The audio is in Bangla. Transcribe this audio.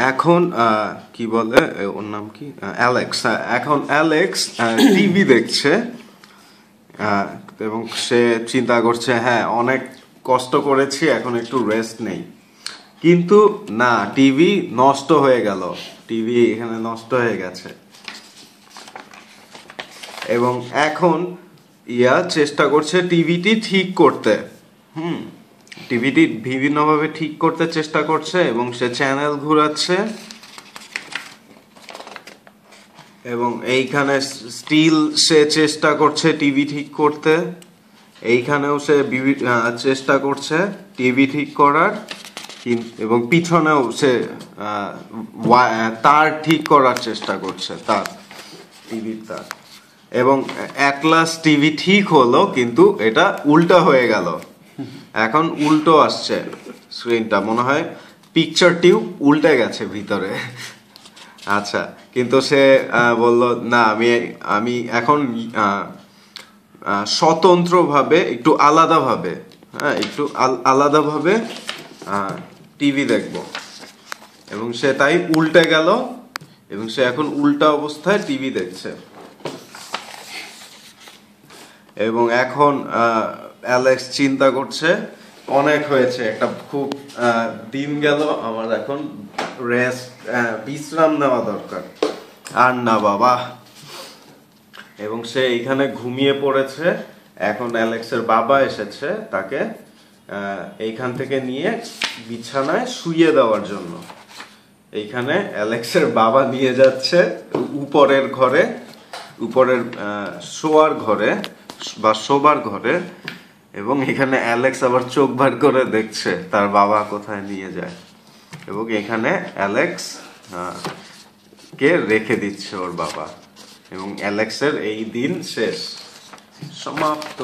এখন কি বলে ওর নাম কি, অ্যালেক্স। এখন অ্যালেক্স টিভি দেখছে এবং সে চিন্তা করছে হ্যাঁ অনেক কষ্ট করেছি, এখন একটু রেস্ট নেই। কিন্তু না, টিভি নষ্ট হয়ে গেল, টিভি এখানে নষ্ট হয়ে গেছে। এবং এখন চেষ্টা করছে টিভিটি ঠিক করতে। টিভিটি বিভিন্নভাবে ঠিক করতে চেষ্টা করছে এবং সে চ্যানেল ঘোরাচ্ছে এবং এইখানে স্টিল সে চেষ্টা করছে টিভি ঠিক করতে। এইখানেও সে চেষ্টা করছে টিভি ঠিক করার, এবং পিছনেও সে তার ঠিক করার চেষ্টা করছে, তার টিভির তার। এবং একলাস টিভি ঠিক হলো, কিন্তু এটা উল্টো হয়ে গেল, এখন উল্টো আসছে স্ক্রিনটা, মনে হয় পিকচারটিও উল্টে গেছে ভিতরে। আচ্ছা, কিন্তু সে বলল না, আমি এখন স্বতন্ত্রভাবে একটু আলাদাভাবে একটু আলাদাভাবে টিভি দেখব। এবং সে তাই উল্টে গেল এবং সে এখন উল্টা অবস্থায় টিভি দেখছে। এবং এখন অ্যালেক্স চিন্তা করছে অনেক হয়েছে, একটা খুব দিন গেল, আমার এখন রেস্ট, বিশ্রাম নেওয়া দরকার, আর না বাবা। এবং সে এইখানে ঘুমিয়ে পড়েছে। এখন অ্যালেক্সের বাবা এসেছে তাকে এইখান থেকে নিয়ে বিছানায় শুইয়ে দেওয়ার জন্য। এইখানে অ্যালেক্সের বাবা নিয়ে যাচ্ছে উপরের ঘরে, উপরের শোয়ার ঘরে বা শোবার ঘরে। এবং এখানে অ্যালেক্স আবার চোখ বার করে দেখছে তার বাবা কোথায় নিয়ে যায়। এবং এখানে অ্যালেক্স কে রেখে দিচ্ছে ওর বাবা। এবং অ্যালেক্সের এই দিন শেষ, সমাপ্ত।